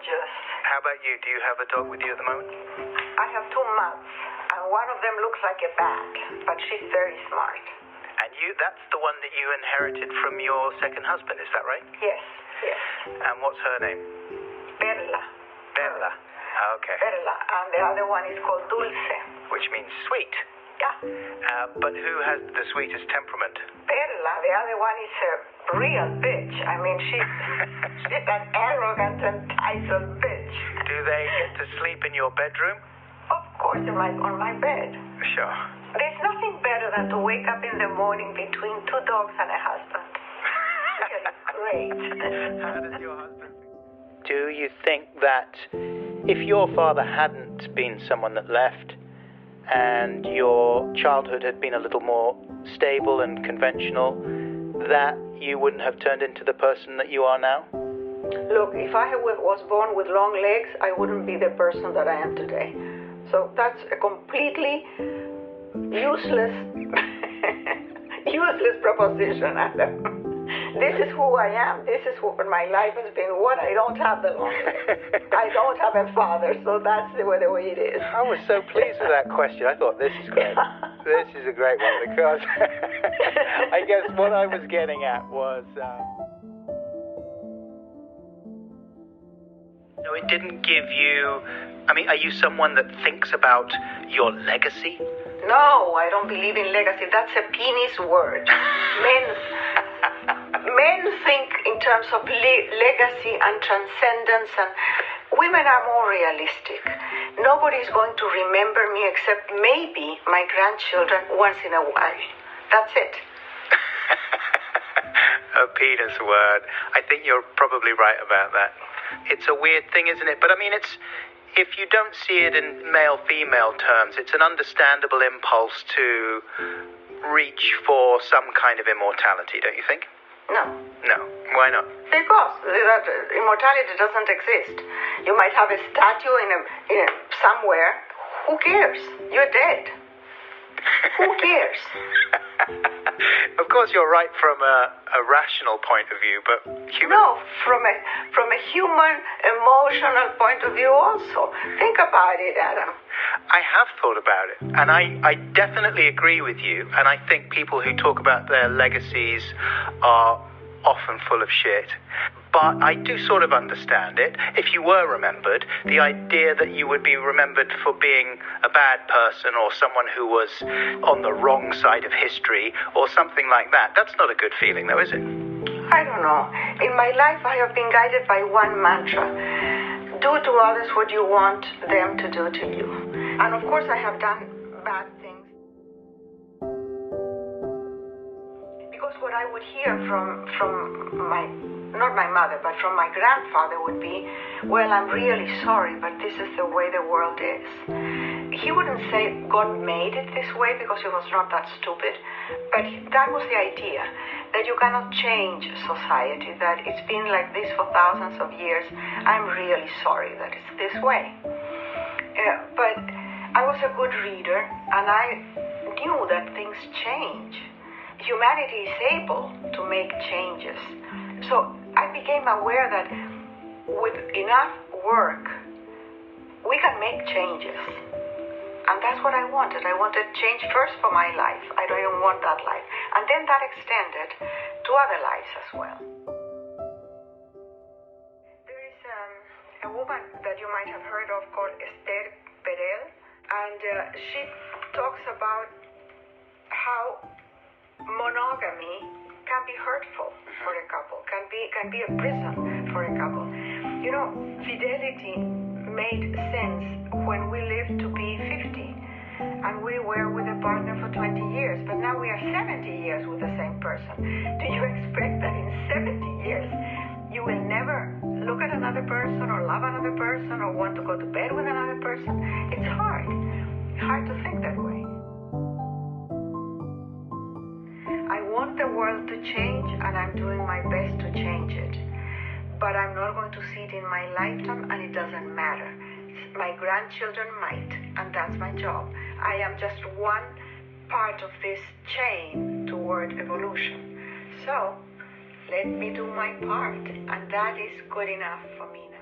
gorgeous. How about you? Do you have a dog with you at the moment? I have 2 months, and one of them looks like a bat, but she's very smart. And that's the one that you inherited from your second husband, is that right? Yes. And what's her name? Perla. Bella. Okay. Perla, and the other one is called Dulce. Which means sweet. Yeah. But who has the sweetest temperament? Perla, the other one is a real bitch. I mean, she's an arrogant, entitled bitch. Do they get to sleep in your bedroom? Of course, on my bed. Sure. There's nothing better than to wake up in the morning between 2 dogs and a husband. Really great. How does your husband think? Do you think that if your father hadn't been someone that left and your childhood had been a little more stable and conventional, that you wouldn't have turned into the person that you are now? Look, if I was born with long legs, I wouldn't be the person that I am today. So that's a completely useless proposition, Adam. This is who I am. This is what my life has been. I don't have the long legs. I don't have a father, so that's the way it is. I was so pleased with that question. I thought, this is great. This is a great one, because I guess what I was getting at was... No, it didn't give you... I mean, are you someone that thinks about your legacy? No, I don't believe in legacy. That's a penis word. Men think in terms of legacy and transcendence, and women are more realistic. Nobody is going to remember me except maybe my grandchildren once in a while. That's it. A penis word. I think you're probably right about that. It's a weird thing, isn't it? But I mean, if you don't see it in male-female terms, it's an understandable impulse to reach for some kind of immortality, don't you think? No. Why not? Because immortality doesn't exist. You might have a statue in somewhere. Who cares? You're dead. Who cares? Of course, you're right from a rational point of view, but No, from a human, emotional point of view also. Think about it, Adam. I have thought about it, and I definitely agree with you, and I think people who talk about their legacies are often full of shit. But I do sort of understand it. If you were remembered, the idea that you would be remembered for being a bad person or someone who was on the wrong side of history or something like that, that's not a good feeling though, is it? I don't know. In my life, I have been guided by one mantra. Do to others what you want them to do to you. And of course, I have done bad things. Because what I would hear from not my mother, but from my grandfather would be, well, I'm really sorry, but this is the way the world is. He wouldn't say God made it this way because he was not that stupid, but that was the idea, that you cannot change society, that it's been like this for thousands of years. I'm really sorry that it's this way. But I was a good reader, and I knew that things change. Humanity is able to make changes. So I became aware that with enough work, we can make changes. And that's what I wanted. I wanted change first for my life. I don't even want that life. And then that extended to other lives as well. There is a woman that you might have heard of called Esther Perel. And she talks about how monogamy can be hurtful for a couple, can be a prison for a couple. You know, fidelity made sense when we lived to be 50 and we were with a partner for 20 years, but now we are 70 years with the same person. Do you expect that in 70 years you will never look at another person or love another person or want to go to bed with another person? It's hard to think that way. I want the world to change, and I'm doing my best to change it. But I'm not going to see it in my lifetime, and it doesn't matter. My grandchildren might, and that's my job. I am just one part of this chain toward evolution. So, let me do my part, and that is good enough for me now.